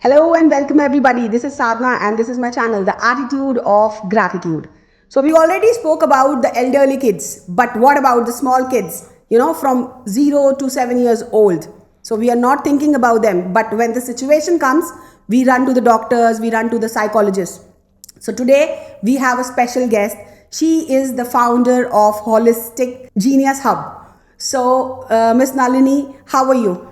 Hello and welcome everybody. This is Sadhna and this is my channel, The Attitude of Gratitude. So we already spoke about the elderly kids, but what about the small kids, from 0 to 7 years old? So we are not thinking about them, but when the situation comes, we run to the doctors, we run to the psychologists. So today we have a special guest. She is the founder of Holistic Genius Hub. So Miss Nalini, how are you?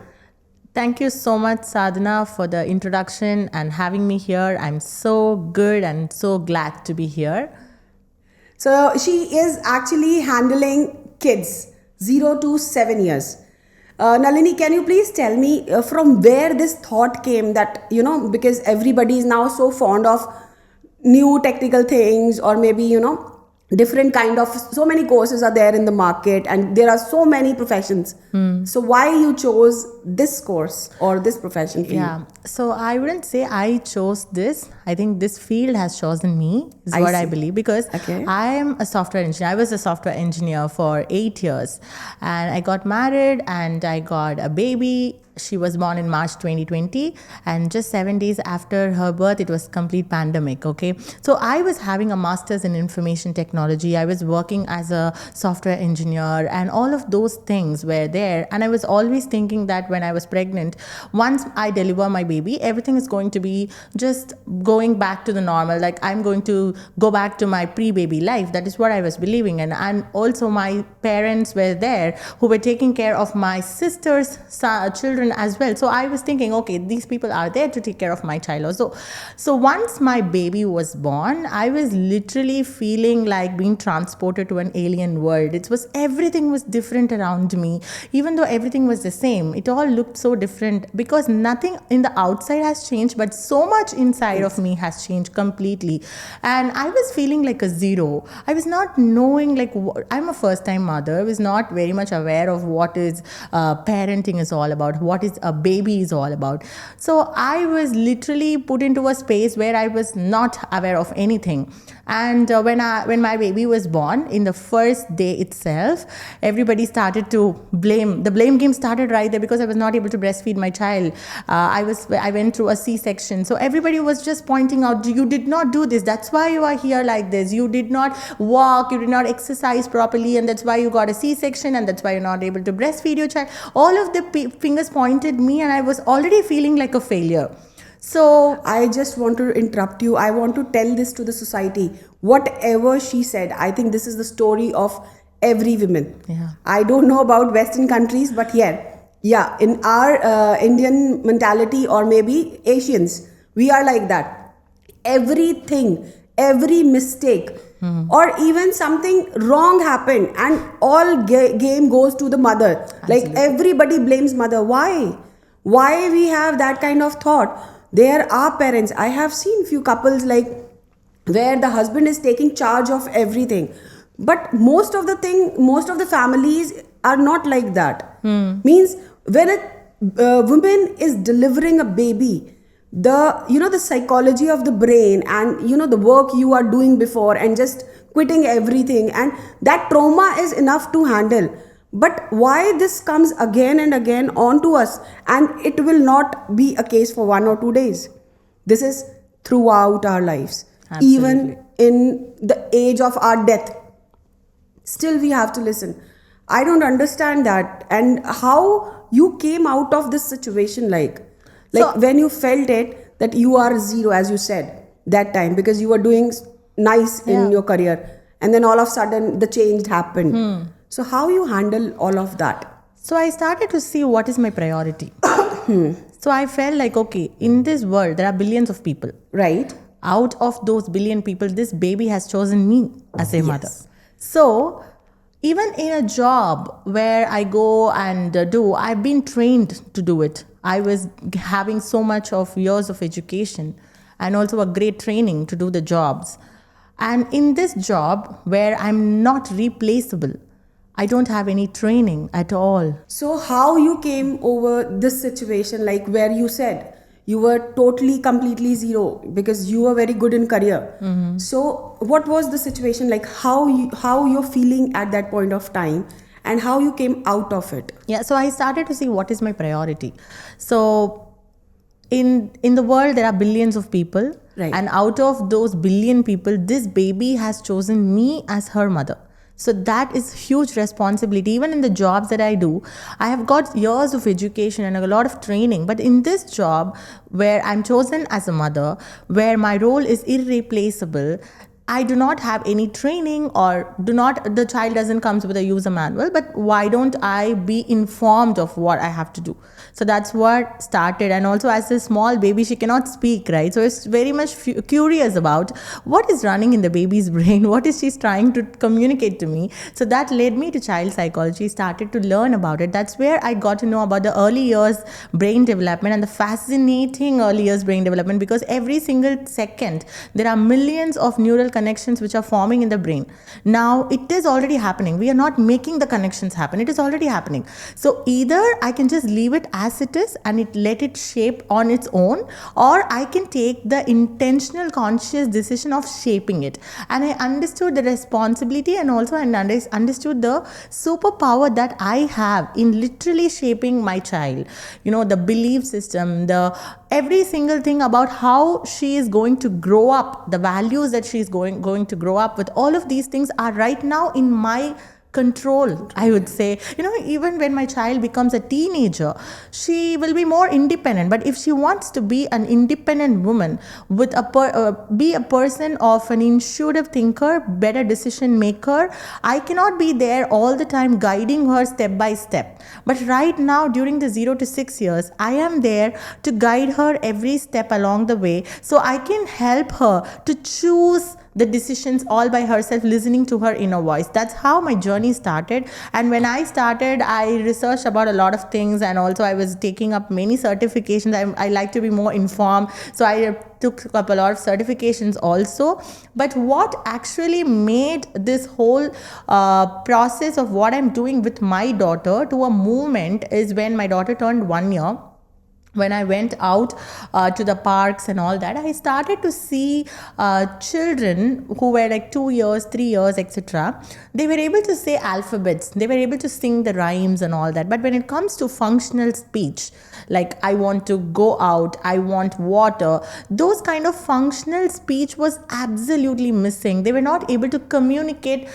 Thank you so much, Sadhna, for the introduction and having me here. I'm so good and so glad to be here. So she is actually handling kids 0 to 7 years. Nalini, can you please tell me from where this thought came that, because everybody is now so fond of new technical things or maybe, different kind of, so many courses are there in the market and there are so many professions. So why you chose this course or this profession for Yeah. you? So I wouldn't say I chose this. I think this field has chosen me, is I what I see. believe, because Okay. I am a software engineer. I was a software engineer for 8 years. And I got married and I got a baby. She was born in March 2020, and just 7 days after her birth, it was complete pandemic. Okay, so I was having a master's in information technology. I was working as a software engineer, and all of those things were there. And I was always thinking that when I was pregnant, once I deliver my baby, everything is going to be just going back to the normal. Like I'm going to go back to my pre-baby life. That is what I was believing, and also my parents were there who were taking care of my sister's children as well. So I was thinking, okay, these people are there to take care of my child also. So once my baby was born, I was literally feeling like being transported to an alien world. It was everything was different around me. Even though everything was the same, it all looked so different because nothing in the outside has changed, but so much inside of me has changed completely. And I was feeling like a zero. I was not knowing, like, I'm a first time mother. I was not very much aware of what is parenting is all about, what is a baby is all about. So I was literally put into a space where I was not aware of anything. And when my baby was born, in the first day itself, everybody started to blame. The blame game started right there because I was not able to breastfeed my child. I went through a C-section, so everybody was just pointing out, you did not do this. That's why you are here like this. You did not walk. You did not exercise properly, and that's why you got a C-section, and that's why you're not able to breastfeed your child. All of the fingers pointed me, and I was already feeling like a failure. So I just want to interrupt you. I want to tell this to the society. Whatever she said, I think this is the story of every woman. Yeah. I don't know about Western countries, but yeah, in our Indian mentality or maybe Asians, we are like that. Everything, every mistake, or even something wrong happened, and all game goes to the mother. Like Absolutely. everybody blames mother. Why we have that kind of thought? There are parents. I have seen few couples like where the husband is taking charge of everything, but most of the families are not like that. Means when a woman is delivering a baby, the psychology of the brain and the work you are doing before and just quitting everything, and that trauma is enough to handle. But why this comes again and again onto us, and it will not be a case for 1 or 2 days. This is throughout our lives. Absolutely. Even in the age of our death, still we have to listen. I don't understand that. And how you came out of this situation, like So when you felt it that you are zero, as you said that time, because you were doing nice in yeah. your career, and then all of a sudden the change happened. So how you handle all of that? So I started to see what is my priority. So I felt like, okay, in this world, there are billions of people. Right? Out of those billion people, this baby has chosen me as a mother. Yes. So even in a job where I go and I've been trained to do it. I was having so much of years of education and also a great training to do the jobs. And in this job where I'm not replaceable, I don't have any training at all. So how you came over this situation, like where you said you were totally completely zero because you were very good in career. So what was the situation like? How you're feeling at that point of time, and how you came out of it? Yeah, so I started to see what is my priority. So in the world there are billions of people, Right. and out of those billion people, this baby has chosen me as her mother. So that is huge responsibility. Even in the jobs that I do, I have got years of education and a lot of training, but in this job where I'm chosen as a mother, where my role is irreplaceable, I do not have any training, or the child doesn't come with a user manual, but why don't I be informed of what I have to do? So that's what started. And also, as a small baby, she cannot speak, right? So it's very much curious about what is running in the baby's brain, what is she trying to communicate to me. So that led me to child psychology, started to learn about it. That's where I got to know about the early years brain development and the fascinating early years brain development, because every single second there are millions of neural connections which are forming in the brain. Now it is already happening. We are not making the connections happen. It is already happening. So either I can just leave it as it is and let it shape on its own, or I can take the intentional conscious decision of shaping it. And I understood the responsibility, and also I understood the superpower that I have in literally shaping my child. The belief system, the every single thing about how she is going to grow up, the values that she is going to grow up with, all of these things are right now in my control, I would say. Even when my child becomes a teenager, she will be more independent. But if she wants to be an independent woman, with be a person of an intuitive thinker, better decision maker, I cannot be there all the time guiding her step by step. But right now, during the 0 to 6 years, I am there to guide her every step along the way, so I can help her to choose the decisions all by herself, listening to her inner voice. That's how my journey started. And when I started, I researched about a lot of things, and also I was taking up many certifications. I like to be more informed, so I took up a lot of certifications also. But what actually made this whole process of what I'm doing with my daughter to a movement is when my daughter turned 1 year. When I went out to the parks and all that, I started to see children who were like 2 years, 3 years, etc. They were able to say alphabets. They were able to sing the rhymes and all that. But when it comes to functional speech, like I want to go out, I want water, those kind of functional speech was absolutely missing. They were not able to communicate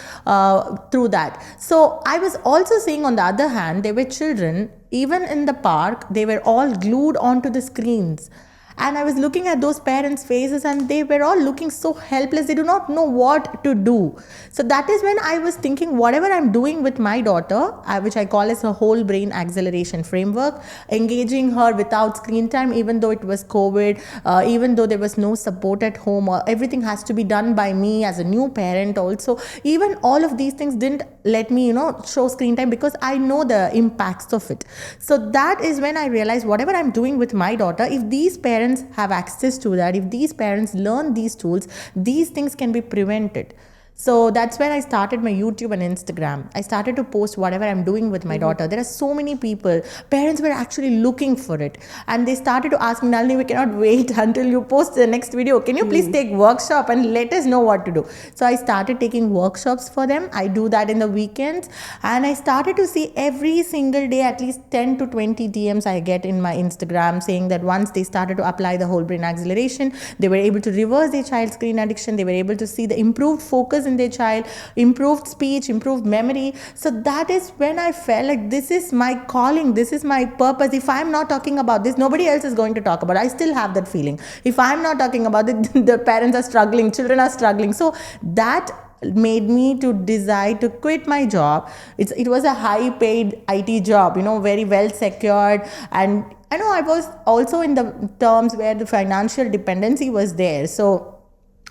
through that. So I was also seeing, on the other hand, there were children, even in the park, they were all glued onto the screens. And I was looking at those parents' faces, and they were all looking so helpless. They do not know what to do. So that is when I was thinking, whatever I'm doing with my daughter, which I call as a whole brain acceleration framework, engaging her without screen time, even though it was COVID, even though there was no support at home, or everything has to be done by me as a new parent also. Even all of these things didn't let me, show screen time, because I know the impacts of it. So that is when I realized, whatever I'm doing with my daughter, if these parents have access to that, if these parents learn these tools, these things can be prevented. So that's when I started my YouTube and Instagram. I started to post whatever I'm doing with my daughter. There are so many people, parents were actually looking for it. And they started to ask me, Nalini, we cannot wait until you post the next video. Can you please take workshop and let us know what to do? So I started taking workshops for them. I do that in the weekends. And I started to see every single day, at least 10 to 20 DMs I get in my Instagram, saying that once they started to apply the whole brain acceleration, they were able to reverse their child's screen addiction. They were able to see the improved focus in their child, improved speech, improved memory. So that is when I felt like this is my calling, this is my purpose. If I'm not talking about this, nobody else is going to talk about it. I still have that feeling. If I'm not talking about it, the parents are struggling, children are struggling. So that made me to decide to quit my job. It was a high paid IT job, very well secured, and I know I was also in the terms where the financial dependency was there. So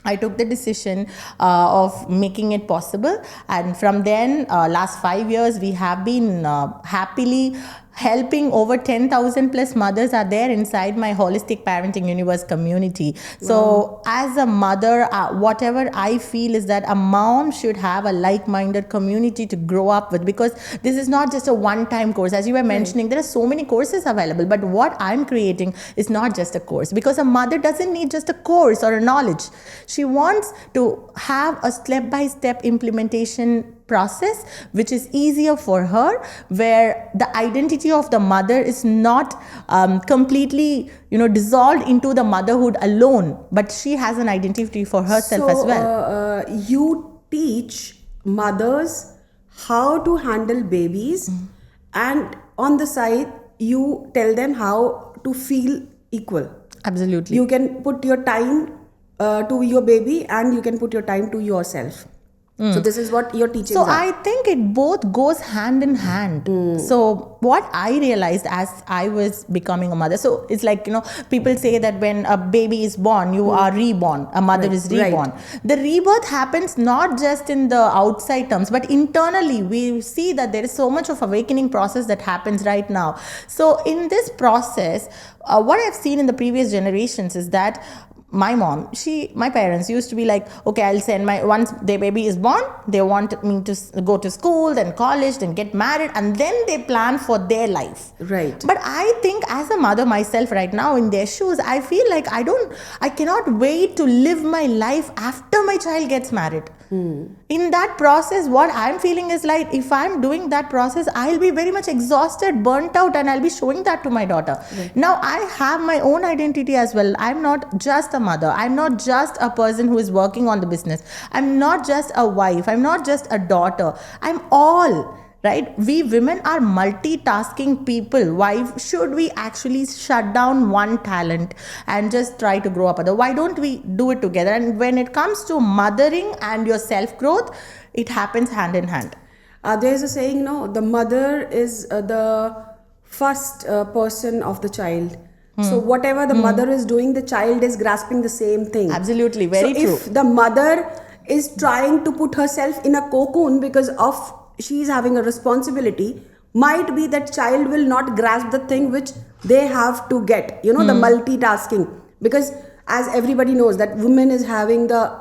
I took the decision of making it possible, and from then, last 5 years, we have been happily helping over 10,000 plus mothers are there inside my holistic parenting universe community. So as a mother, whatever I feel is that a mom should have a like-minded community to grow up with, because this is not just a one-time course. As you were mentioning, there are so many courses available, but what I'm creating is not just a course, because a mother doesn't need just a course or a knowledge. She wants to have a step-by-step implementation process which is easier for her, where the identity of the mother is not completely dissolved into the motherhood alone, but she has an identity for herself as well. You teach mothers how to handle babies, and on the side, you tell them how to feel equal. Absolutely. You can put your time to your baby, and you can put your time to yourself. So this is what your teachings So are. I think it both goes hand in hand. So what I realized as I was becoming a mother, so it's like, people say that when a baby is born, you are reborn, a mother is reborn. The rebirth happens not just in the outside terms, but internally we see that there is so much of awakening process that happens right now. So in this process, what I've seen in the previous generations is that my parents used to be like, okay, I'll send once their baby is born, they want me to go to school, then college, then get married, and then they plan for their life. Right. But I think as a mother myself right now in their shoes, I feel like I cannot wait to live my life after my child gets married. In that process, what I'm feeling is like, if I'm doing that process, I'll be very much exhausted, burnt out, and I'll be showing that to my daughter. Now, I have my own identity as well. I'm not just a mother. I'm not just a person who is working on the business. I'm not just a wife. I'm not just a daughter. I'm all. Right? We women are multitasking people. Why should we actually shut down one talent and just try to grow up other? Why don't we do it together? And when it comes to mothering and your self-growth, it happens hand in hand. There's a saying, the mother is the first person of the child. So whatever the mother is doing, the child is grasping the same thing. Absolutely, very true. If the mother is trying to put herself in a cocoon because of she's having a responsibility, might be that child will not grasp the thing which they have to get, the multitasking. Because as everybody knows that women is having the,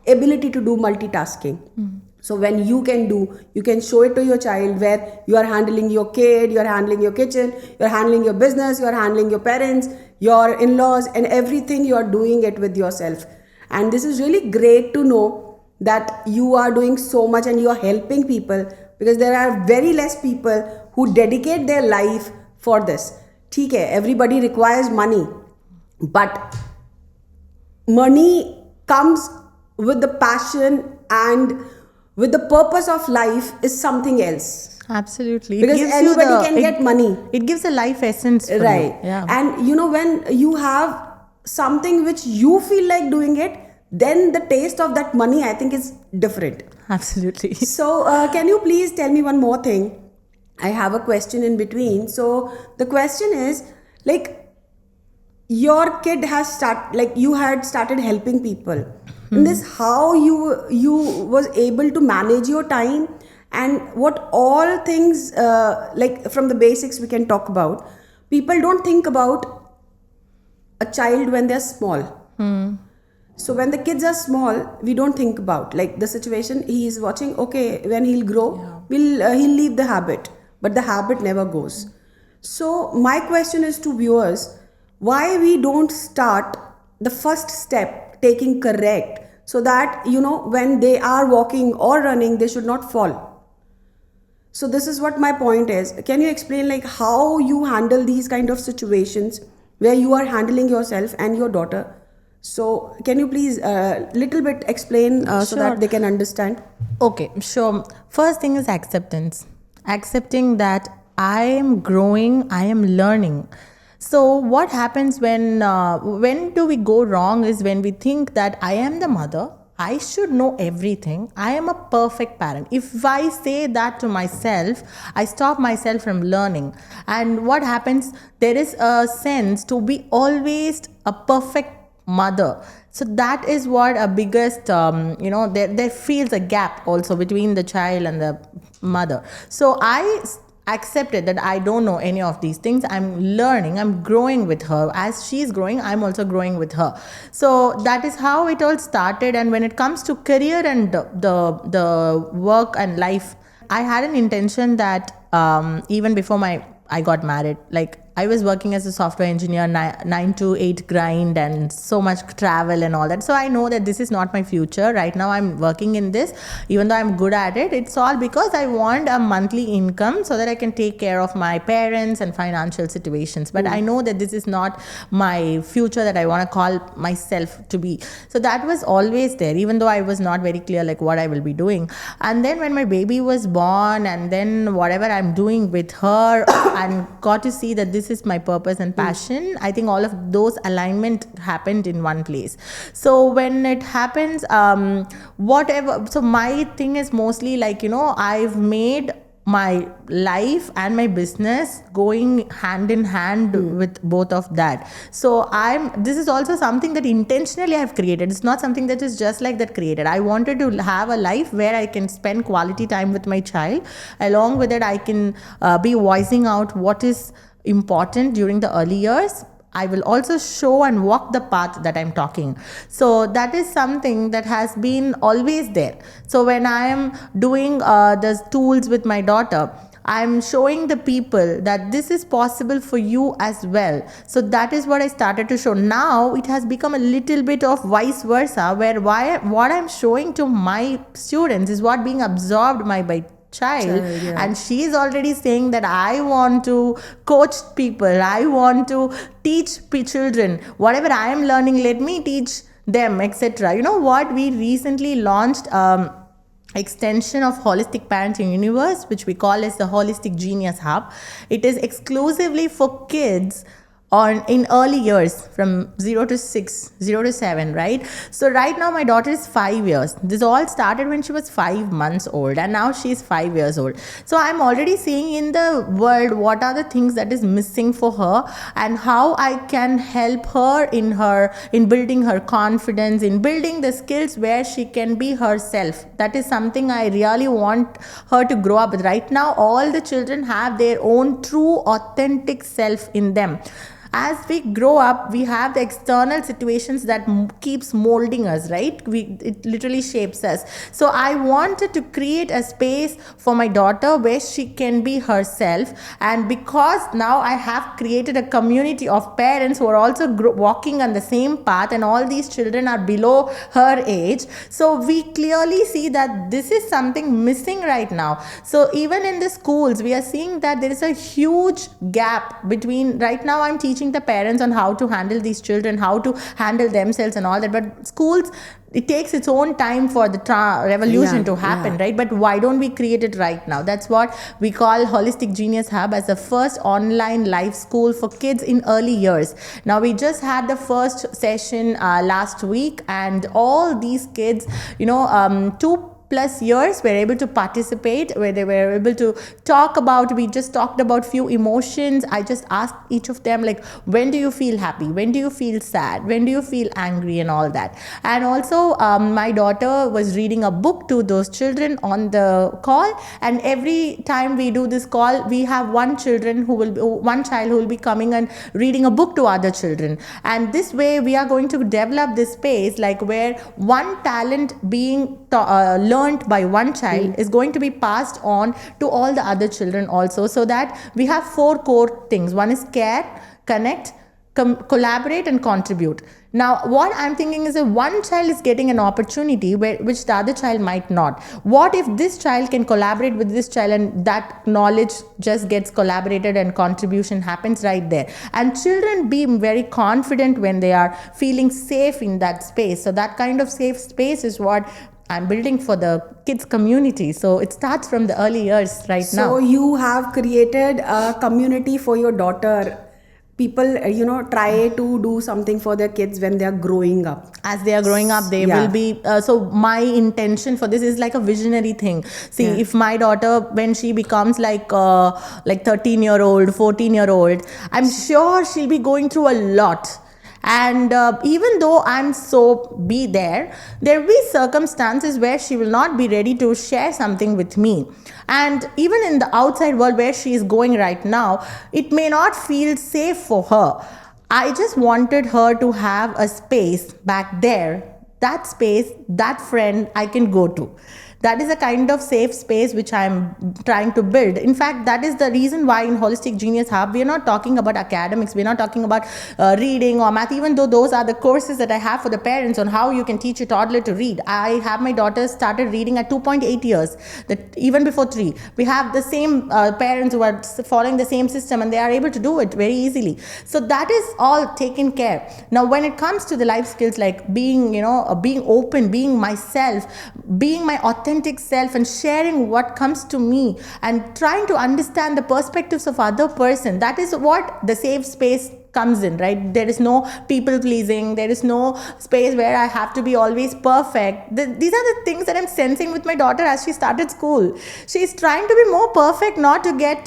ability to do multitasking. So when you can show it to your child, where you are handling your kid, you are handling your kitchen, you are handling your business, you are handling your parents, your in-laws, and everything, you are doing it with yourself. And this is really great to know that you are doing so much and you are helping people, because there are very less people who dedicate their life for this. ठीक है, everybody requires money, but money comes with the passion and with the purpose of life is something else. Absolutely. Because anybody can get money. It gives a life essence for right. you. Yeah. And when you have something which you feel like doing it, then the taste of that money, I think, is different. Absolutely. So can you please tell me one more thing? I have a question in between. So the question is, like, your kid has you had started helping people. In this, how you was able to manage your time, and what all things, like from the basics we can talk about. People don't think about a child when they're small. So when the kids are small, we don't think about like the situation he is watching. Okay, when he'll grow, he'll leave the habit, but the habit never goes. So my question is to viewers, why we don't start the first step taking correct, so that when they are walking or running, they should not fall. So this is what my point is. Can you explain like how you handle these kind of situations where you are handling yourself and your daughter? So can you please little bit explain so that they can understand? Okay, sure. First thing is acceptance. Accepting that I am growing, I am learning. So what happens when do we go wrong is when we think that I am the mother, I should know everything, I am a perfect parent. If I say that to myself, I stop myself from learning. And what happens, there is a sense to be always a perfect mother. So that is what a biggest, there feels a gap also between the child and the mother. So I accepted that I don't know any of these things. I'm learning, I'm growing with her. As she's growing, I'm also growing with her. So that is how it all started. And when it comes to career and the work and life, I had an intention that even before I got married, like I was working as a software engineer, 9 to 8 grind and so much travel and all that. So I know that this is not my future. Right now I'm working in this, even though I'm good at it. It's all because I want a monthly income so that I can take care of my parents and financial situations. But I know that this is not my future that I want to call myself to be. So that was always there, even though I was not very clear like what I will be doing. And then when my baby was born, and then whatever I'm doing with her, and got to see that this is my purpose and passion. I think all of those alignment happened in one place. So when it happens, whatever. So my thing is mostly like, I've made my life and my business going hand in hand with both of that. So this is also something that intentionally I've created. It's not something that is just like that created. I wanted to have a life where I can spend quality time with my child. Along with it, I can be voicing out what is important during the early years. I will also show and walk the path that I'm talking. So that is something that has been always there. So when I am doing the tools with my daughter, I'm showing the people that this is possible for you as well. So that is what I started to show. Now it has become a little bit of vice versa, where what I'm showing to my students is what being absorbed by child, and she's already saying that I want to coach people, I want to teach children, whatever I am learning, let me teach them, etc. You know what, we recently launched extension of Holistic Parenting Universe, which we call as the Holistic Genius Hub. It is exclusively for kids in early years from 0 to 6, 0 to 7, right? So right now my daughter is 5 years. This all started when she was 5 months old, and now she's 5 years old. So I'm already seeing in the world what are the things that is missing for her, and how I can help her in building her confidence, in building the skills where she can be herself. That is something I really want her to grow up with. Right now all the children have their own true authentic self in them. As we grow up, we have the external situations that keeps molding us, right? It literally shapes us. So I wanted to create a space for my daughter where she can be herself. And because now I have created a community of parents who are also walking on the same path, and all these children are below her age. So we clearly see that this is something missing right now. So even in the schools, we are seeing that there is a huge gap between, right now I'm teaching the parents on how to handle these children, how to handle themselves and all that. But schools, it takes its own time for the revolution to happen, right? But why don't we create it right now? That's what we call Holistic Genius Hub as the first online live school for kids in early years. Now we just had the first session last week, and all these kids, 2+ years were able to participate, where they were able to we just talked about few emotions. I just asked each of them, like, when do you feel happy, when do you feel sad, when do you feel angry, and all that. And also my daughter was reading a book to those children on the call, and every time we do this call, we have one child who will be coming and reading a book to other children. And this way we are going to develop this space, like, where one talent being learned by one child is going to be passed on to all the other children also, so that we have 4 core things. One is care, connect, collaborate, and contribute. Now what I'm thinking is that one child is getting an opportunity which the other child might not. What if this child can collaborate with this child, and that knowledge just gets collaborated and contribution happens right there, and children be very confident when they are feeling safe in that space. So that kind of safe space is what I'm building for the kids community. So it starts from the early years now. So you have created a community for your daughter. People, try to do something for their kids when they are growing up. As they are growing up, they will be. So my intention for this is like a visionary thing. See, if my daughter, when she becomes like 13-year-old, 14-year-old, I'm sure she'll be going through a lot. And even though I'm there will be circumstances where she will not be ready to share something with me. And even in the outside world where she is going right now, it may not feel safe for her. I just wanted her to have a space back there, that space, that friend I can go to. That is a kind of safe space which I'm trying to build. In fact, that is the reason why in Holistic Genius Hub, we are not talking about academics, we're not talking about reading or math, even though those are the courses that I have for the parents on how you can teach a toddler to read. I have my daughter started reading at 2.8 years, that even before 3. We have the same parents who are following the same system, and they are able to do it very easily. So that is all taken care. Now, when it comes to the life skills like being, being open, being myself, being my authentic self, and sharing what comes to me, and trying to understand the perspectives of other person, that is what the safe space comes in, right? There is no people pleasing. There is no space where I have to be always perfect. These are the things that I'm sensing with my daughter as she started school. She's trying to be more perfect, not to get,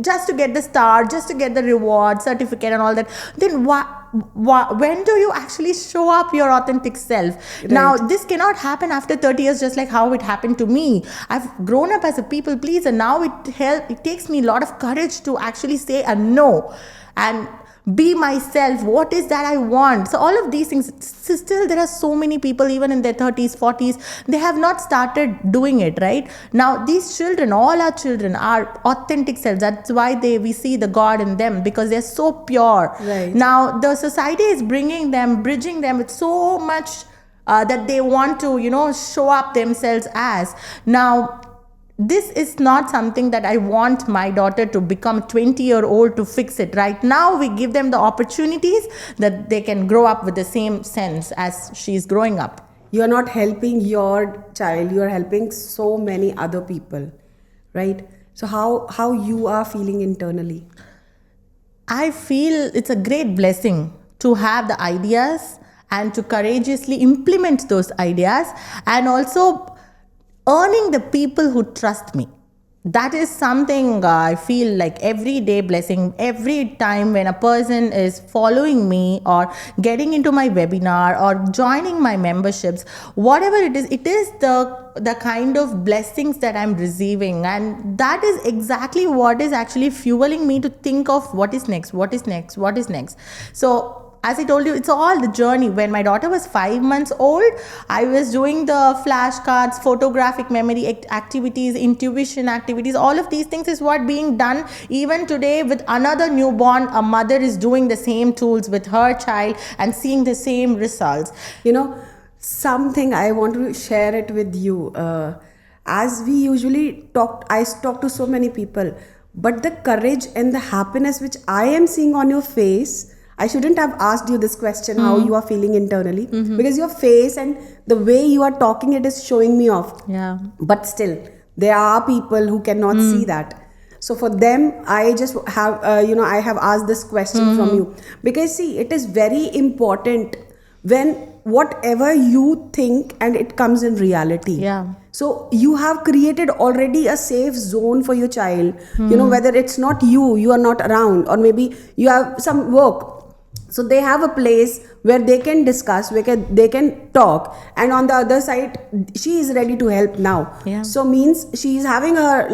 just to get the star, just to get the reward, certificate and all that. Then when do you actually show up your authentic self? Right. Now, this cannot happen after 30 years, just like how it happened to me. I've grown up as a people pleaser. Now it takes me a lot of courage to actually say a no and be myself. What is that I want? So all of these things, still there are so many people even in their 30s, 40s, they have not started doing it, right? Now these children, all our children are authentic selves. That's why we see the God in them, because they're so pure. Right. Now the society is bringing them, bridging them with so much that they want to, show up themselves as. Now, this is not something that I want my daughter to become 20-year-old to fix it. Right now, we give them the opportunities that they can grow up with the same sense as she's growing up. You are not helping your child, you are helping so many other people, right? So how you are feeling internally? I feel it's a great blessing to have the ideas and to courageously implement those ideas, and also earning the people who trust me. That is something I feel like everyday blessing. Every time when a person is following me or getting into my webinar or joining my memberships, whatever it is the kind of blessings that I'm receiving. And that is exactly what is actually fueling me to think of what is next. So as I told you, it's all the journey. When my daughter was 5 months old, I was doing the flashcards, photographic memory activities, intuition activities. All of these things is what being done even today with another newborn. A mother is doing the same tools with her child and seeing the same results. Something I want to share it with you. As we usually I talk to so many people, but the courage and the happiness which I am seeing on your face, I shouldn't have asked you this question, how you are feeling internally, because your face and the way you are talking, it is showing me off. Yeah. But still, there are people who cannot see that. So for them, I just have, I have asked this question from you. Because see, it is very important when whatever you think and it comes in reality. Yeah. So you have created already a safe zone for your child, whether it's not you are not around, or maybe you have some work. So they have a place where they can discuss, where they can talk, and on the other side, she is ready to help now. Yeah. So means she is having her,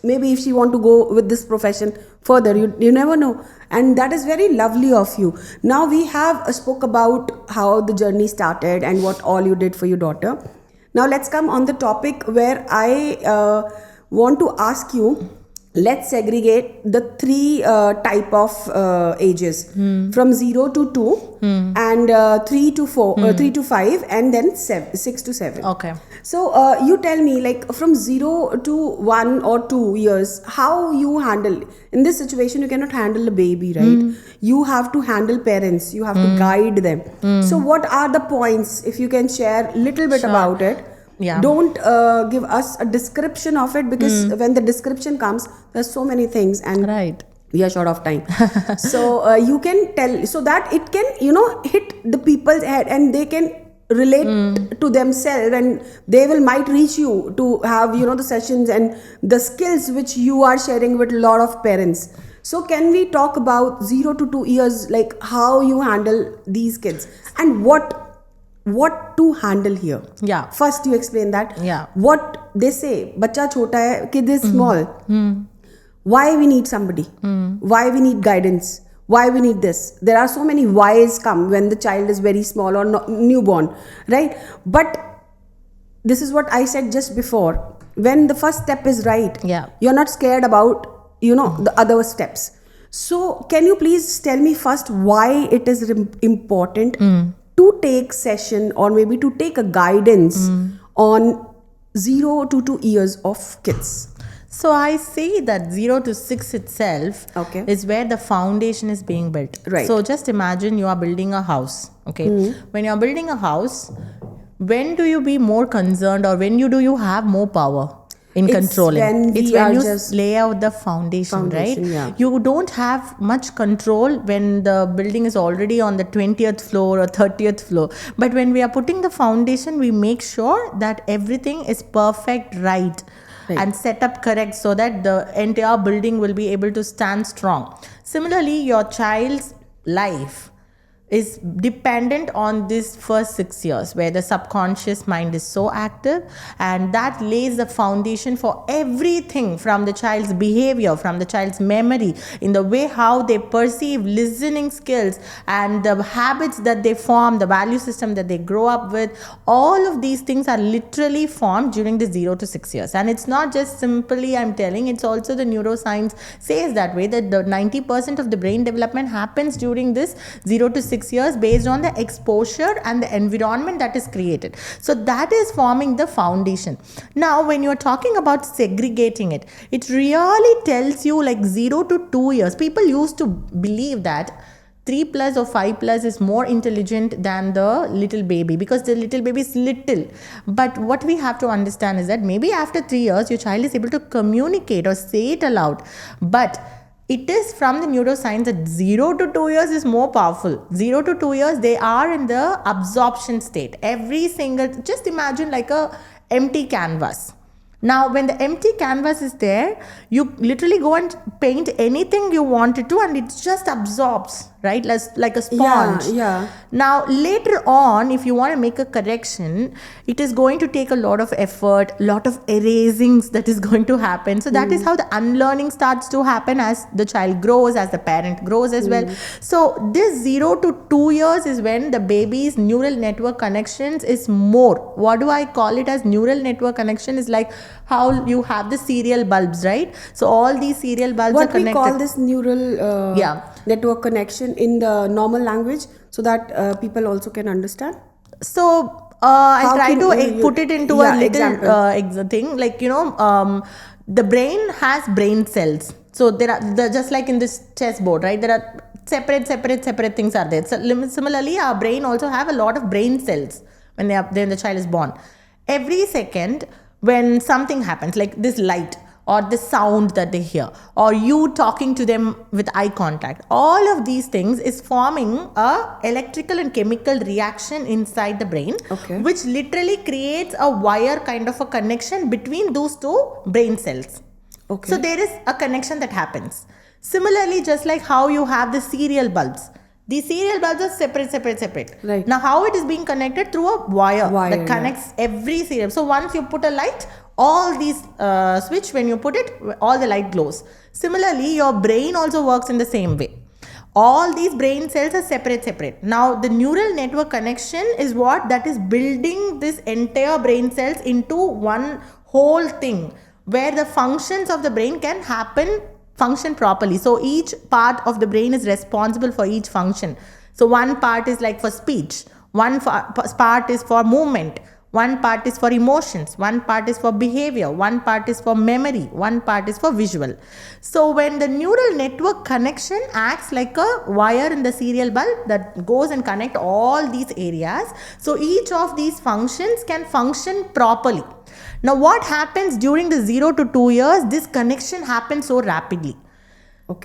maybe if she want to go with this profession further, you never know. And that is very lovely of you. Now we have spoke about how the journey started and what all you did for your daughter. Now let's come on the topic where I want to ask you, let's segregate the 3 type of ages from 0 to 2 and 3 to 4, 3 to 5, and then 6 to 7. Okay. So you tell me, from 0 to 1 or 2 years, how you handle in this situation. You cannot handle a baby, right? You have to handle parents, you have to guide them. So what are the points, if you can share a little bit about it? Yeah. Don't give us a description of it, because when the description comes, there's so many things, and right, we are short of time. So you can tell, so that it can hit the people's head and they can relate to themselves, and they might reach you to have the sessions and the skills which you are sharing with a lot of parents. So can we talk about 0 to 2 years, how you handle these kids and what to handle here? Yeah. First you explain that. Yeah. What they say, bacha chota hai, kid is small. Why we need somebody? Why we need guidance? Why we need this? There are so many whys come when the child is very small or newborn, right? But this is what I said just before. When the first step is right, Yeah. you're not scared about, the other steps. So can you please tell me first why it is important to take session, or maybe to take a guidance on 0 to 2 years of kids? So I say that 0 to 6 itself Okay. is where the foundation is being built. Right. So just imagine you are building a house. Okay. When you're building a house, when do you be more concerned, or when do you have more power in It's controlling? when It's we when are you just- lay out the foundation, right? yeah. You don't have much control when the building is already on the 20th floor or 30th floor. But when we are putting the foundation, we make sure that everything is perfect, right? And set up correct, so that the entire building will be able to stand strong. Similarly, your child's life is dependent on this first 6 years, where the subconscious mind is so active, and that lays the foundation for everything, from the child's behavior, from the child's memory, in the way how they perceive, listening skills, and the habits that they form, the value system that they grow up with. All of these things are literally formed during the 0 to 6 years. And it's not just simply I'm telling, it's also the neuroscience says that way, that the 90% of the brain development happens during this 0 to 6 years, based on the exposure and the environment that is created. So that is forming the foundation. Now, when you're talking about segregating it, it really tells you like 0 to 2 years. People used to believe that 3 plus or 5 plus is more intelligent than the little baby, because the little baby is little. But what we have to understand is that maybe after 3 years, your child is able to communicate or say it aloud. But it is from the neuroscience that 0 to 2 years is more powerful. 0 to 2 years, they are in the absorption state. Every single, just imagine like a empty canvas. Now, when the empty canvas is there, you literally go and paint anything you wanted to, and it just absorbs, right? Like a sponge. Yeah. Now, later on, if you want to make a correction, it is going to take a lot of effort, lot of erasings that is going to happen. So that is how the unlearning starts to happen as the child grows, as the parent grows as well. So this 0 to 2 years is when the baby's neural network connections is more. What do I call it as neural network connection? Is like how you have the serial bulbs, right? So all these serial bulbs are What we connected. call this neural network connection in the normal language, so that people also can understand. So I'll How try can to you- put it into yeah, a little example. thing. Like, the brain has brain cells. So there are, just like in this chessboard, right? There are separate things are there. So similarly, our brain also have a lot of brain cells when the child is born. Every second, when something happens, like this light, or the sound that they hear, or you talking to them with eye contact, all of these things is forming a electrical and chemical reaction inside the brain, which literally creates a wire kind of a connection between those two brain cells. So there is a connection that happens. Similarly, just like how you have the serial bulbs, these serial bulbs are separate. Right. Now, how it is being connected through a wire that connects every serial. So once you put a light, all these switch, when you put it, all the light glows. Similarly, your brain also works in the same way. All these brain cells are separate. Now, the neural network connection is what that is building this entire brain cells into one whole thing, where the functions of the brain can function properly. So each part of the brain is responsible for each function. So one part is like for speech, one part is for movement, one part is for emotions, one part is for behavior, one part is for memory, one part is for visual. So when the neural network connection acts like a wire in the serial bulb that goes and connect all these areas, so each of these functions can function properly. Now, what happens during the 0 to 2 years? This connection happens so rapidly.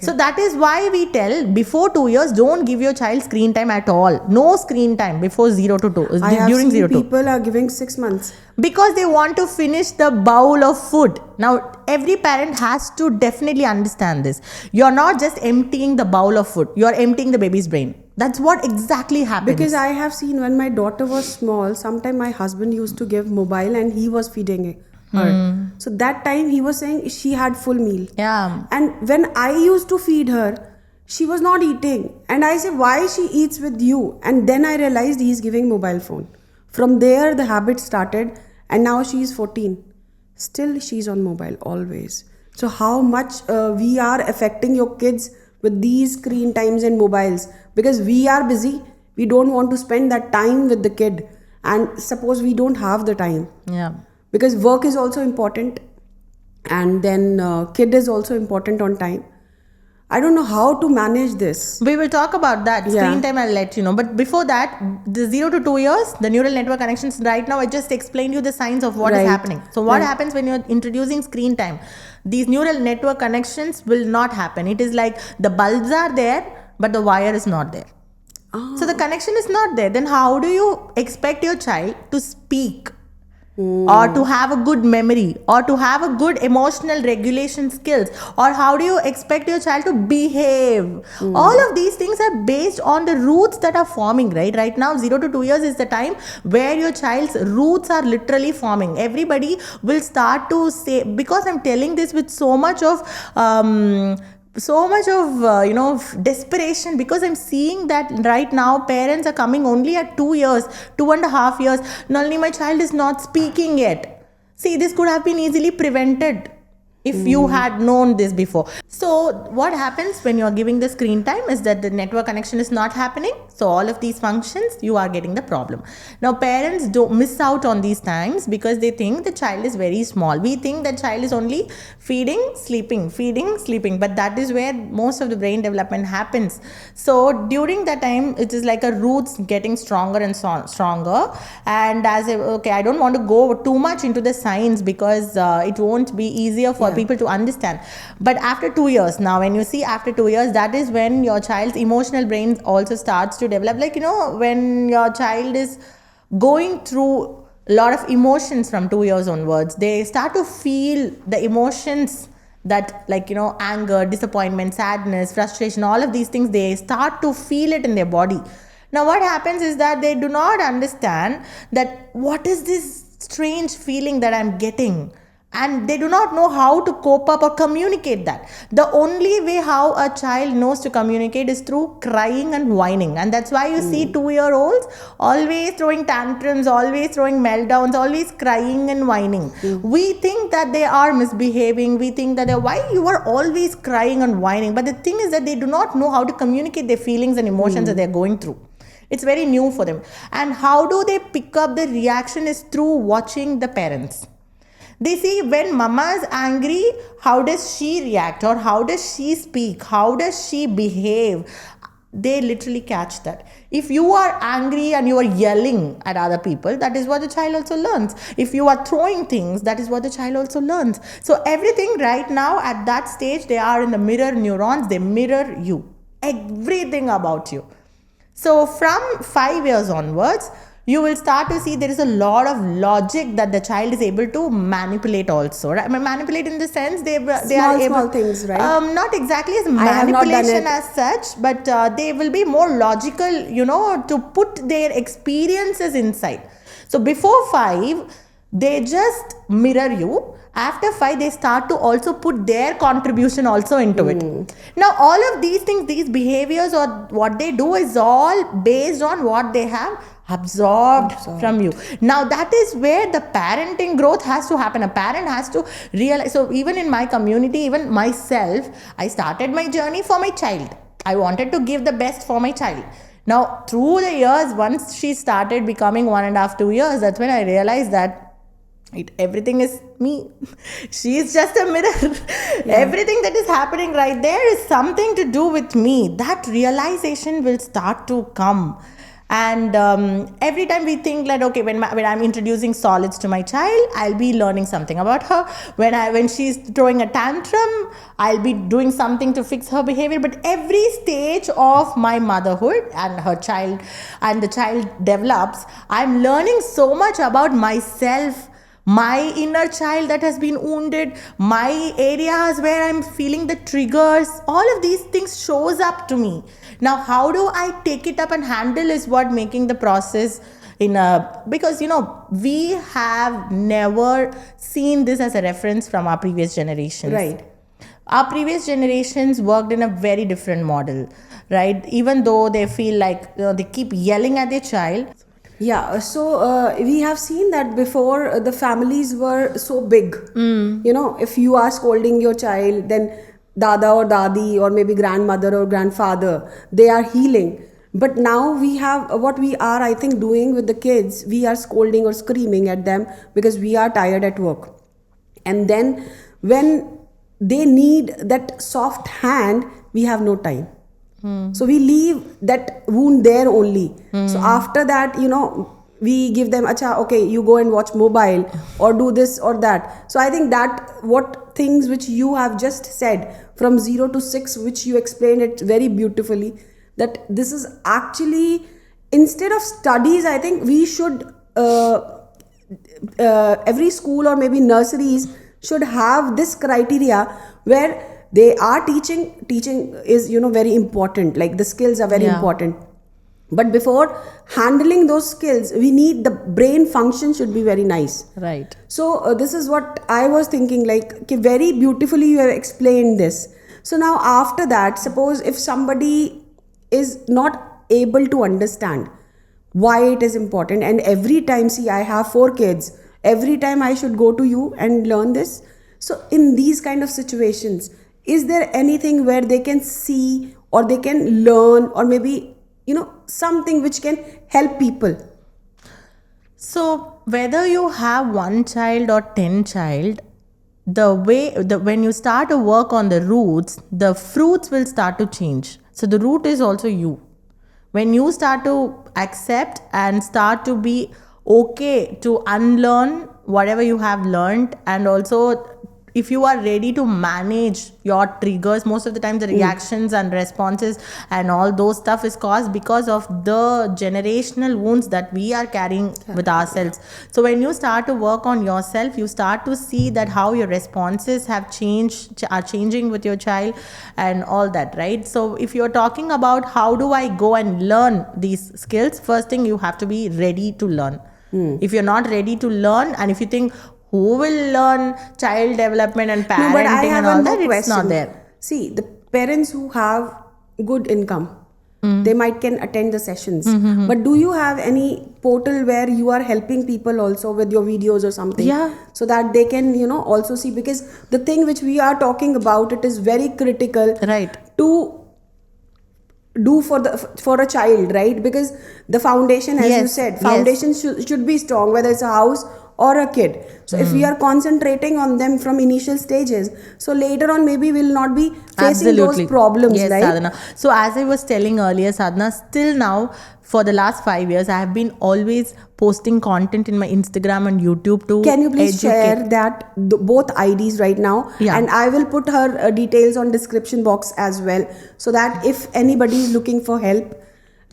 So that is why we tell before 2 years, don't give your child screen time at all. No screen time before 0 to 2. I have during seen 0 to 2. people are giving 6 months. Because they want to finish the bowl of food. Now, every parent has to definitely understand this. You're not just emptying the bowl of food. You're emptying the baby's brain. That's what exactly happens. Because I have seen when my daughter was small, sometime my husband used to give mobile and he was feeding her. So that time he was saying she had full meal. Yeah. And when I used to feed her, she was not eating. And I said, why she eats with you? And then I realized he's giving mobile phone. From there, the habit started. and now she's 14. Still, she's on mobile always. So, how much we are affecting your kids with these screen times and mobiles? Because we are busy, we don't want to spend that time with the kid. And suppose we don't have the time. Yeah. Because work is also important, and then kid is also important on time. I don't know how to manage this. We will talk about that. Yeah. Screen time, I'll let you know. But before that, the 0 to 2 years, the neural network connections, right now, I just explained you the signs of what is Right. happening. So what Right. happens when you're introducing screen time? These neural network connections will not happen. It is like the bulbs are there, but the wire is not there. So the connection is not there. Then how do you expect your child to speak? Or to have a good memory, or to have a good emotional regulation skills, or how do you expect your child to behave? All of these things are based on the roots that are forming, right now 0 to 2 years is the time where your child's roots are literally forming. Everybody will start to say, because I'm telling this with so much of desperation, because I'm seeing that right now parents are coming only at 2 years, 2.5 years. Nalini, my child is not speaking yet. See, this could have been easily prevented if you had known this before. So what happens when you are giving the screen time is that the network connection is not happening. So all of these functions, you are getting the problem. Now parents don't miss out on these times because they think the child is very small. We think that child is only feeding, sleeping, but that is where most of the brain development happens. So during that time, it is like a roots getting stronger and stronger. And I don't want to go too much into the science because it won't be easier for people to understand. But after 2 years, now when you see after 2 years, that is when your child's emotional brain also starts to develop. Like, when your child is going through a lot of emotions from 2 years onwards, they start to feel the emotions that, anger, disappointment, sadness, frustration, all of these things, they start to feel it in their body. Now what happens is that they do not understand that what is this strange feeling that I'm getting, and they do not know how to cope up or communicate that. The only way how a child knows to communicate is through crying and whining. And that's why you see 2-year-olds always throwing tantrums, always throwing meltdowns, always crying and whining. We think that they are misbehaving. We think that why you are always crying and whining. But the thing is that they do not know how to communicate their feelings and emotions that they're going through. It's very new for them. And how do they pick up the reaction is through watching the parents. They see when mama is angry, how does she react, or how does she speak, how does she behave. They literally catch that. If you are angry and you are yelling at other people, that is what the child also learns. If you are throwing things, that is what the child also learns. So everything right now at that stage, they are in the mirror neurons. They mirror you, everything about you. So from 5 years onwards, you will start to see there is a lot of logic that the child is able to manipulate also. Right? I mean, manipulate in the sense they are able... Small things, right? Not exactly as manipulation as such, but they will be more logical, to put their experiences inside. So before 5, they just mirror you. After 5, they start to also put their contribution also into it. Now, all of these things, these behaviors or what they do is all based on what they have absorbed from you. Now, that is where the parenting growth has to happen. A parent has to realize. So, even in my community, even myself, I started my journey for my child. I wanted to give the best for my child. Now, through the years, once she started becoming 1.5, 2 years, that's when I realized that everything is me. She is just a mirror. Everything that is happening right there is something to do with me. That realization will start to come. And every time we think like, okay, when I'm introducing solids to my child, I'll be learning something about her. When she's throwing a tantrum, I'll be doing something to fix her behavior. But every stage of my motherhood and her child, and the child develops, I'm learning so much about myself, my inner child that has been wounded, my areas where I'm feeling the triggers. All of these things shows up to me. Now, how do I take it up and handle is what making the process because, we have never seen this as a reference from our previous generations. Right. Our previous generations worked in a very different model, right? Even though they feel like, they keep yelling at their child, Yeah, so we have seen that before the families were so big. You know, if you are scolding your child, then dada or dadi or maybe grandmother or grandfather, they are healing. But now we have what we are, I think, doing with the kids, we are scolding or screaming at them because we are tired at work. And then when they need that soft hand, we have no time. So we leave that wound there only. So after that, we give them, acha, okay, you go and watch mobile or do this or that. So I think that what things which you have just said from 0 to 6, which you explained it very beautifully, that this is actually, instead of studies, I think we should, every school or maybe nurseries should have this criteria where they are teaching is very important, like the skills are very Yeah. important, but before handling those skills we need the brain function should be very nice. Right. So this is what I was thinking, like, okay, very beautifully you have explained this. So now after that, suppose if somebody is not able to understand why it is important, and every time, see, I have 4 kids, every time I should go to you and learn this. So in these kind of situations, is there anything where they can see or they can learn, or maybe something which can help people? So whether you have 1 child or 10 child, when you start to work on the roots, the fruits will start to change. So the root is also you. When you start to accept and start to be okay to unlearn whatever you have learned, and also if you are ready to manage your triggers, most of the time the reactions and responses and all those stuff is caused because of the generational wounds that we are carrying with ourselves. So when you start to work on yourself, you start to see that how your responses have changed, are changing with your child and all that, right? So if you're talking about how do I go and learn these skills, first thing, you have to be ready to learn. If you're not ready to learn, and if you think who will learn child development and No, but I parenting have and all one that, more it's question. not there. See, the parents who have good income, they might can attend the sessions. But do you have any portal where you are helping people also with your videos or something? Yeah. So that they can, also see, because the thing which we are talking about, it is very critical Right. to do for a child, right? Because the foundation, as you Yes, said, yes. foundation should be strong, whether it's a house or a kid. So if we are concentrating on them from initial stages, so later on maybe we'll not be facing those problems, Yes, right? Sadhana. So as I was telling earlier, Sadhana, still now for the last 5 years, I have been always posting content in my Instagram and YouTube to Can you please educate. share that both IDs right now? Yeah. And I will put her details on description box as well, so that if anybody is looking for help,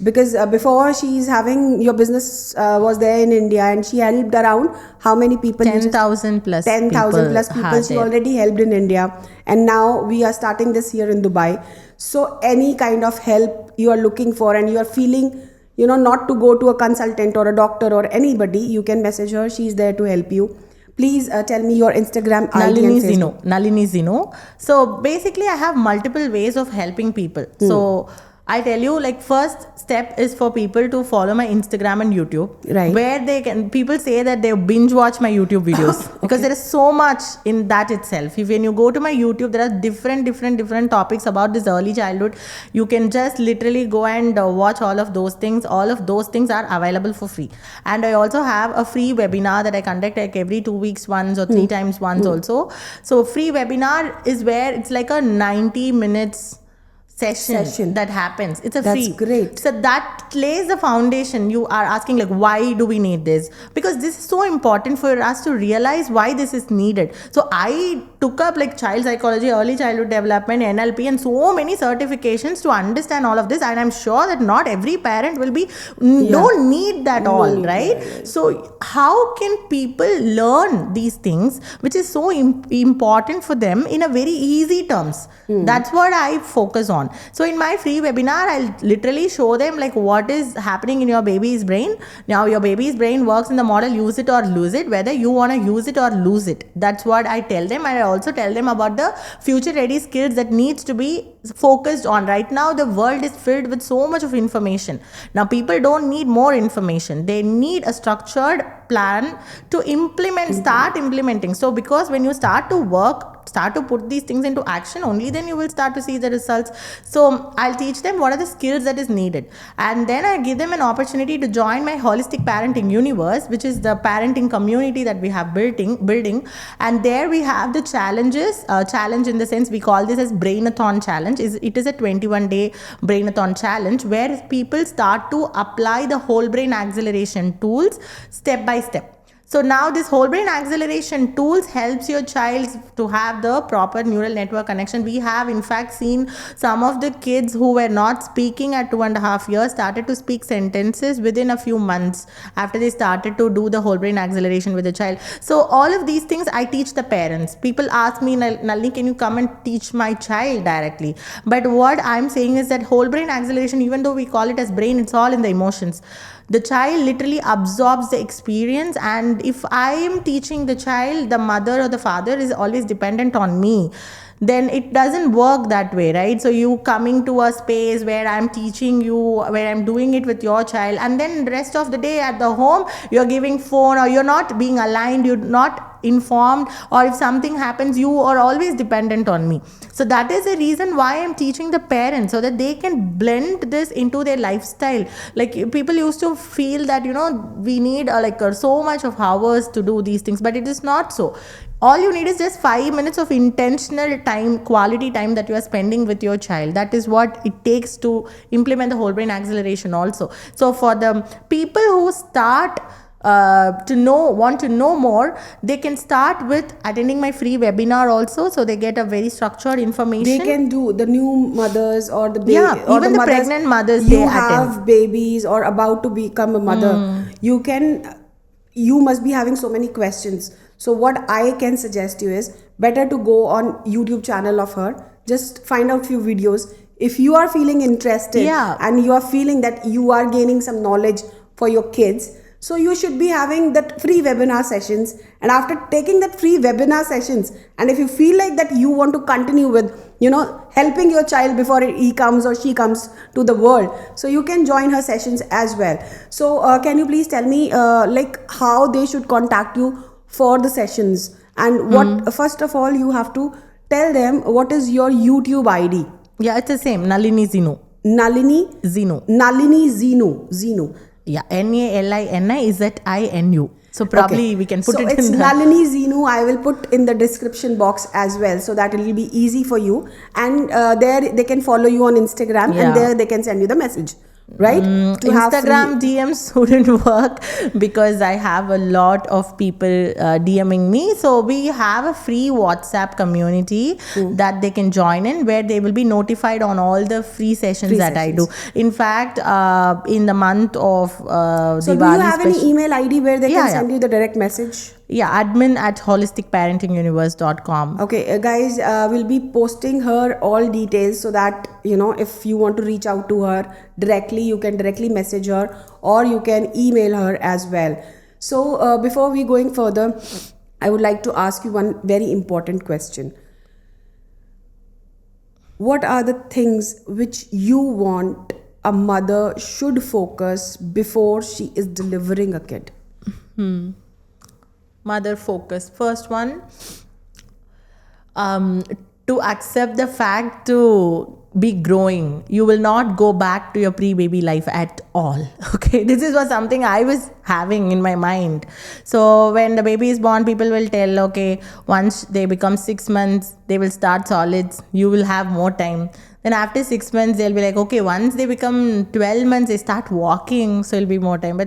because before she's having your business was there in India, and she helped around how many people? 10,000 plus 10,000 plus people had she it. already helped in India, and now we are starting this here in Dubai. So any kind of help you are looking for, and you are feeling not to go to a consultant or a doctor or anybody, you can message her. She's there to help you. Please tell me your Instagram ID Nalini and Facebook. Nalini Zino. So basically, I have multiple ways of helping people. So I tell you, like, first step is for people to follow my Instagram and YouTube, Right. where people say that they binge watch my YouTube videos because there is so much in that itself. When you go to my YouTube, there are different topics about this early childhood. You can just literally go and watch all of those things. All of those things are available for free. And I also have a free webinar that I conduct like every 2 weeks once or 3 times once also. So free webinar is where it's like a 90 minutes session that happens. It's a That's free. great. So that lays the foundation. You are asking, like, why do we need this? Because this is so important for us to realize why this is needed. So I took up like child psychology, early childhood development, NLP, and so many certifications to understand all of this. And I'm sure that not every parent will be don't need that all, right? So how can people learn these things, which is so important for them in a very easy terms? That's what I focus on. So in my free webinar, I'll literally show them like what is happening in your baby's brain. Now your baby's brain works in the model use it or lose it, whether you want to use it or lose it. That's what I tell them. And I also tell them about the future ready skills that needs to be focused on. Right now the world is filled with so much of information. Now people don't need more information, they need a structured plan to start implementing. So because when you start to put these things into action, only then you will start to see the results. So I'll teach them what are the skills that is needed, and then I give them an opportunity to join my holistic parenting universe, which is the parenting community that we have building. And there we have the challenge in the sense we call this as brainathon challenge. It is a 21-day brainathon challenge where people start to apply the whole brain acceleration tools step by step. So now this whole brain acceleration tools helps your child to have the proper neural network connection. We have in fact seen some of the kids who were not speaking at 2.5 years started to speak sentences within a few months after they started to do the whole brain acceleration with the child. So all of these things I teach the parents. People ask me, Nalini, can you come and teach my child directly? But what I'm saying is that whole brain acceleration, even though we call it as brain, it's all in the emotions. The child literally absorbs the experience, and if I am teaching the child, the mother or the father is always dependent on me, then it doesn't work that way, right? So you coming to a space where I'm teaching you, where I'm doing it with your child, and then the rest of the day at the home you're giving phone, or you're not being aligned, you're not informed, or if something happens you are always dependent on me. So that is the reason why I'm teaching the parents, so that they can blend this into their lifestyle. Like people used to feel that we need so much of hours to do these things, but it is not so. All you need is just 5 minutes of intentional time, quality time that you are spending with your child. That is what it takes to implement the whole brain acceleration also. So for the people who start want to know more, they can start with attending my free webinar also, so they get a very structured information. They can do the new mothers or the or even the pregnant mothers. You have babies or about to become a mother. You must be having so many questions. So what I can suggest you is better to go on YouTube channel of her. Just find out few videos. If you are feeling interested and you are feeling that you are gaining some knowledge for your kids, so you should be having that free webinar sessions. And after taking that free webinar sessions, and if you feel like that you want to continue with, helping your child before he comes or she comes to the world, so you can join her sessions as well. So can you please tell me how they should contact you for the sessions? And what, first of all, you have to tell them what is your YouTube ID. Yeah, it's the same. Nalini Zinu. Nalini Zinu. Yeah, NALINIZINU. So probably we can put it in it's Nalini Zinu. I will put in the description box as well, so that it will be easy for you. And there they can follow you on Instagram, and there they can send you the message. Right? Instagram DMs wouldn't work because I have a lot of people DMing me. So we have a free WhatsApp community that they can join in, where they will be notified on all the free sessions I do. In fact, in the month of so Diwali, do you have any email ID where they can send you the direct message? Yeah, admin@holisticparentinguniverse.com. Okay, guys, we'll be posting her all details, so that if you want to reach out to her directly, you can directly message her, or you can email her as well. So before we going further, I would like to ask you one very important question. What are the things which you want a mother should focus before she is delivering a kid? Mother focus. First one, to accept the fact to be growing. You will not go back to your pre-baby life at all. Okay, this was something I was having in my mind. So when the baby is born, people will tell, okay, once they become 6 months, they will start solids. You will have more time. Then after 6 months, they'll be like, okay, once they become 12 months, they start walking, so it'll be more time.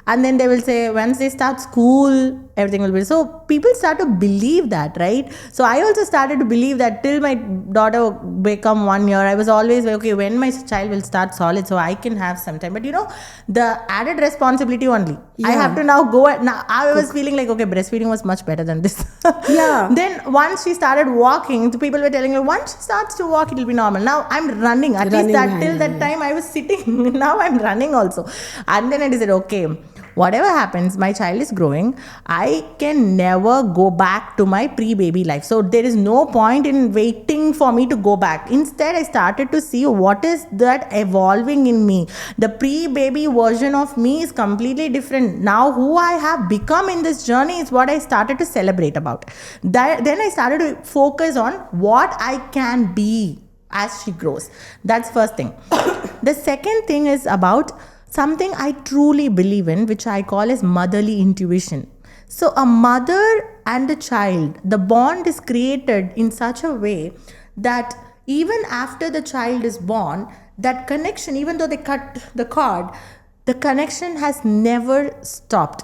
And then they will say, once they start school, everything will be. So people start to believe that, right? So I also started to believe that till my daughter become 1 year. I was always like, okay, when my child will start solid, so I can have some time. But the added responsibility only. I have to now go. Now I was feeling like, okay, breastfeeding was much better than this. Then once she started walking, the people were telling me, once she starts to walk, it will be normal. Now I'm running. At least till that time I was sitting. Now I'm running also. And then I said, okay, whatever happens, my child is growing. I can never go back to my pre-baby life. So there is no point in waiting for me to go back. Instead, I started to see what is that evolving in me. The pre-baby version of me is completely different. Now who I have become in this journey is what I started to celebrate about. Then I started to focus on what I can be as she grows. That's first thing. The second thing is about something I truly believe in, which I call as motherly intuition. So a mother and a child, the bond is created in such a way that even after the child is born, that connection, even though they cut the cord, the connection has never stopped.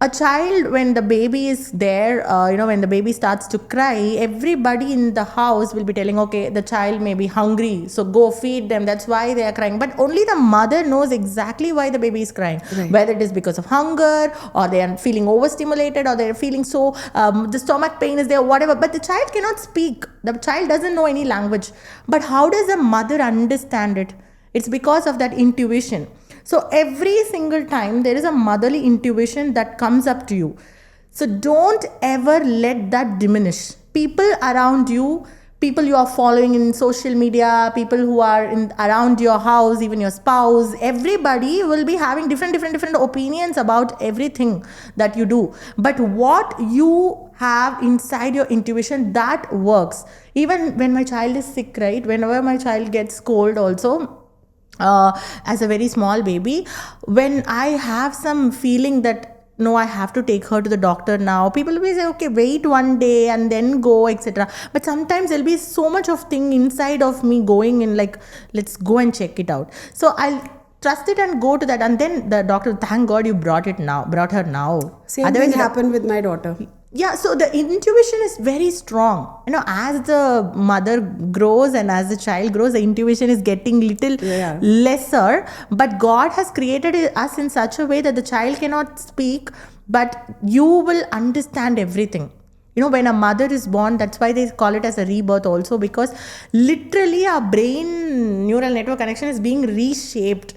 A child, when the baby is there, when the baby starts to cry, everybody in the house will be telling, okay, the child may be hungry, so go feed them. That's why they are crying. But only the mother knows exactly why the baby is crying. Right. Whether it is because of hunger, or they are feeling overstimulated, or they are feeling so, the stomach pain is there, whatever. But the child cannot speak. The child doesn't know any language. But how does a mother understand it? It's because of that intuition. So every single time there is a motherly intuition that comes up to you. So don't ever let that diminish. People around you, people you are following in social media, people who are around your house, even your spouse, everybody will be having different opinions about everything that you do. But what you have inside your intuition, that works. Even when my child is sick, right? Whenever my child gets cold also, as a very small baby, when I have some feeling that no, I have to take her to the doctor now, people will say, okay, wait one day and then go, etc. But sometimes there'll be so much of thing inside of me going in, like, let's go and check it out. So I'll trust it and go to that, and then the doctor, thank God you brought her now. Same thing happened with my daughter. Yeah, so the intuition is very strong. As the mother grows and as the child grows, the intuition is getting little lesser. But God has created us in such a way that the child cannot speak, but you will understand everything. When a mother is born, that's why they call it as a rebirth also, because literally our brain neural network connection is being reshaped.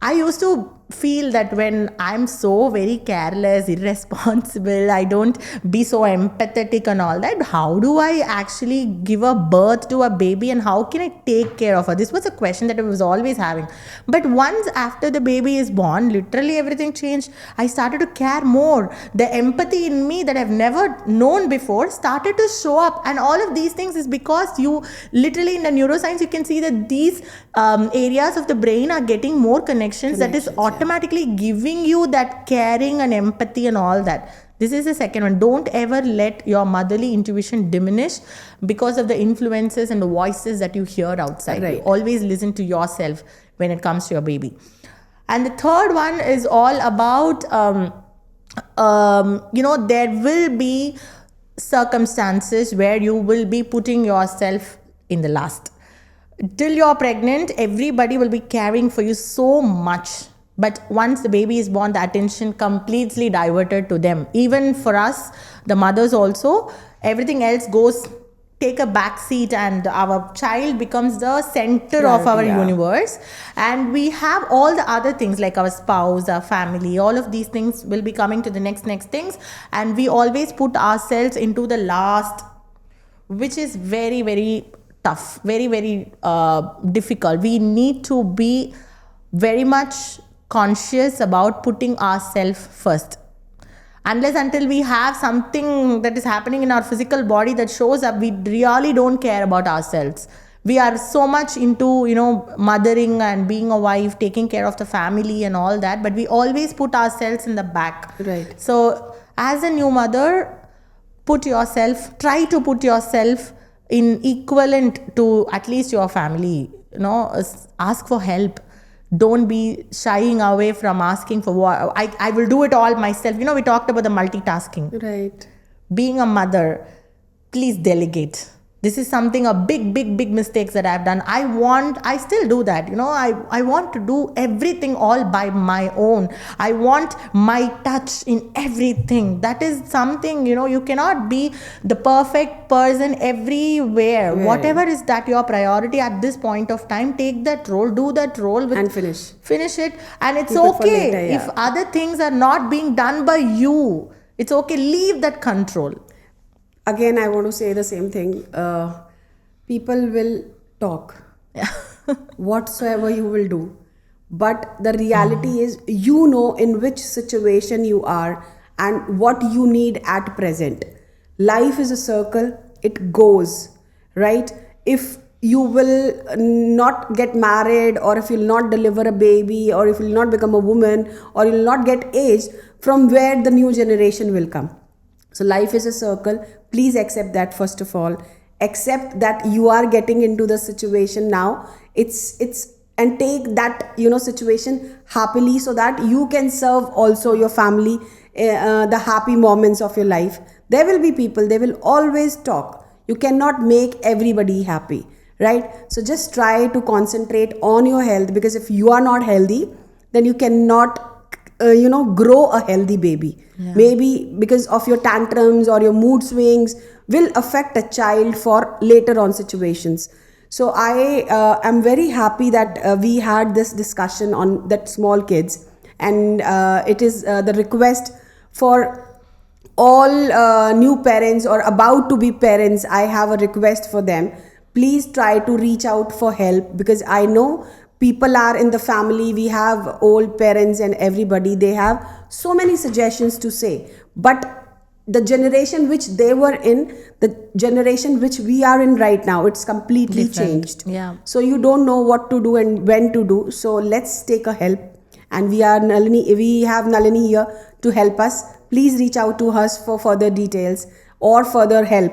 I used to feel that when I'm so very careless, irresponsible, I don't be so empathetic and all that, how do I actually give a birth to a baby and how can I take care of her? This was a question that I was always having. But once after the baby is born, literally everything changed. I started to care more. The empathy in me that I've never known before started to show up. And all of these things is because you literally in the neuroscience, you can see that these areas of the brain are getting more connections that is automatically giving you that caring and empathy and all that. This is the second one. Don't ever let your motherly intuition diminish because of the influences and the voices that you hear outside. Right. You always listen to yourself when it comes to your baby. And the third one is all about, there will be circumstances where you will be putting yourself in the last. Till you're pregnant, everybody will be caring for you so much. But once the baby is born, the attention completely diverted to them. Even for us, the mothers also, everything else goes, take a back seat, and our child becomes the center of our universe. And we have all the other things like our spouse, our family, all of these things will be coming to the next things. And we always put ourselves into the last, which is very, very tough, very, very difficult. We need to be very much conscious about putting ourselves first. Unless until we have something that is happening in our physical body that shows up, we really don't care about ourselves. We are so much into, mothering and being a wife, taking care of the family and all that, but we always put ourselves in the back. Right. So as a new mother, try to put yourself in equivalent to at least your family. Ask for help. Don't be shying away from asking for what. I will do it all myself. We talked about the multitasking. Right. Being a mother, please delegate. This is something, a big mistakes that I've done. I still do that. I want to do everything all by my own. I want my touch in everything. That is something, you cannot be the perfect person everywhere. Right. Whatever is that your priority at this point of time, take that role, do that role And finish. finish it. And it's Keep it for okay later, yeah. if other things are not being done by you. It's okay. Leave that control. Again, I want to say the same thing. People will talk whatsoever you will do, but the reality is, in which situation you are and what you need at present. Life is a circle, it goes, right? If you will not get married, or if you'll not deliver a baby, or if you'll not become a woman, or you'll not get aged, from where the new generation will come. So life is a circle. Please accept that. First of all, accept that you are getting into the situation now. And take that situation happily, so that you can serve also your family, the happy moments of your life. There will be people, they will always talk. You cannot make everybody happy, right? So just try to concentrate on your health, because if you are not healthy, then you cannot grow a healthy baby. Yeah. Maybe because of your tantrums or your mood swings will affect a child for later on situations. So I am very happy that we had this discussion on that small kids, and it is the request for all new parents or about to be parents. I have a request for them. Please try to reach out for help, because I know people are in the family, we have old parents and everybody, they have so many suggestions to say, but the generation which they were in, the generation which we are in right now, it's completely Different. changed. Yeah. So you don't know what to do and when to do. So let's take a help. And we have Nalini here to help us. Please reach out to us for further details or further help.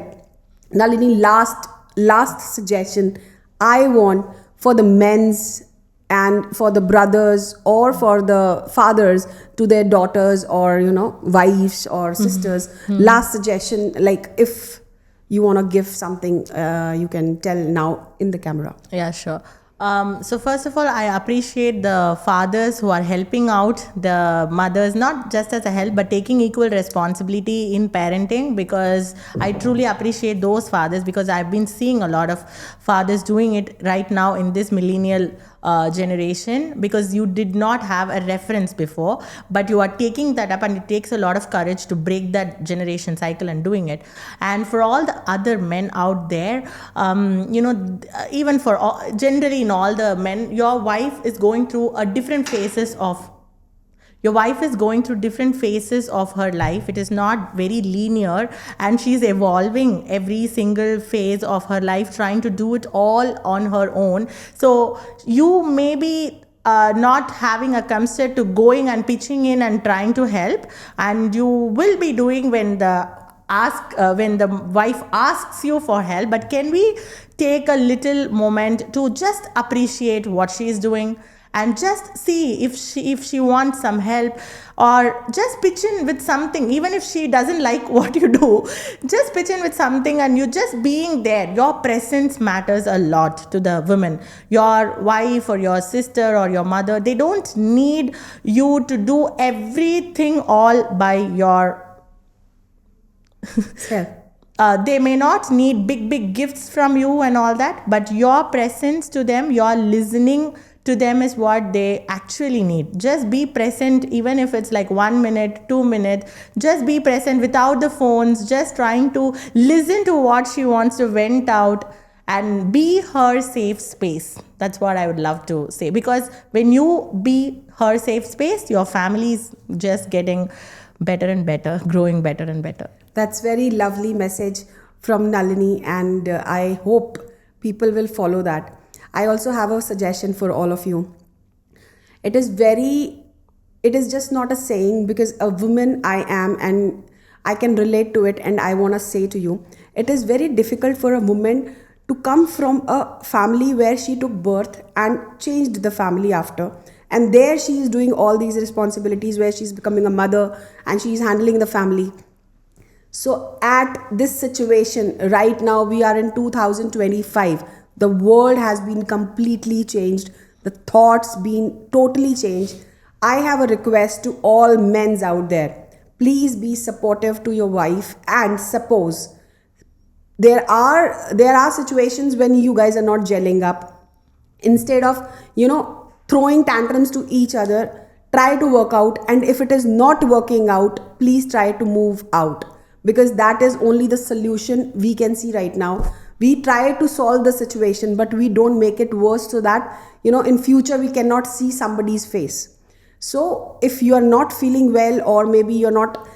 Nalini, last suggestion I want for the men's and for the brothers or for the fathers to their daughters, or wives or sisters. Last suggestion, like if you want to give something, you can tell now in the camera. Yeah, sure. So first of all, I appreciate the fathers who are helping out the mothers, not just as a help, but taking equal responsibility in parenting, because I truly appreciate those fathers, because I've been seeing a lot of fathers doing it right now in this millennial generation, because you did not have a reference before, but you are taking that up, and it takes a lot of courage to break that generation cycle and doing it. And for all the other men out there, even for generally in all the men, your wife is going through different phases of her life. It is not very linear, and she's evolving every single phase of her life, trying to do it all on her own. So you may be not having a concept to going and pitching in and trying to help, and you will be doing when the wife asks you for help. But can we take a little moment to just appreciate what she is doing, and just see if she wants some help, or just pitch in with something. Even if she doesn't like what you do, just pitch in with something, and you just being there. Your presence matters a lot to the women. Your wife or your sister or your mother, they don't need you to do everything all by your Self. they may not need big gifts from you and all that, but your presence to them, your listening to them is what they actually need. Just be present, even if it's like 1 minute, 2 minutes. Just be present without the phones, just trying to listen to what she wants to vent out, and be her safe space. That's what I would love to say, because when you be her safe space, your family is just getting better and better, growing better and better. That's very lovely message from Nalini, and I hope people will follow that. I also have a suggestion for all of you. It is just not a saying, because a woman I am, and I can relate to it, and I want to say to you, it is very difficult for a woman to come from a family where she took birth and changed the family after. And there she is doing all these responsibilities, where she's becoming a mother and she's handling the family. So at this situation right now, we are in 2025, the world has been completely changed, the thoughts been totally changed. I have a request to all men's out there: please be supportive to your wife. And suppose there are situations when you guys are not gelling up, instead of throwing tantrums to each other, try to work out. And if it is not working out, please try to move out, because that is only the solution we can see right now. We try to solve the situation, but we don't make it worse, so that in future we cannot see somebody's face. So if you are not feeling well, or maybe you're not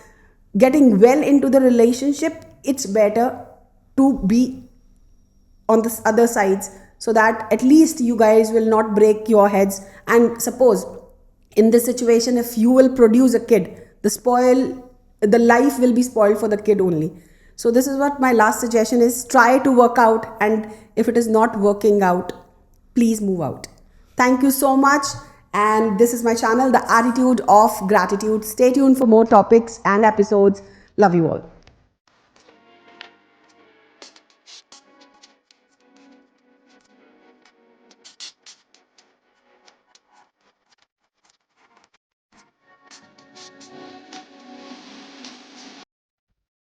getting well into the relationship, it's better to be on the other sides, so that at least you guys will not break your heads. And suppose in this situation, if you will produce a kid, the life will be spoiled for the kid only. So this is what my last suggestion is: try to work out, and if it is not working out, please move out. Thank you so much. And this is my channel, The Attitude of Gratitude. Stay tuned for more topics and episodes. Love you all.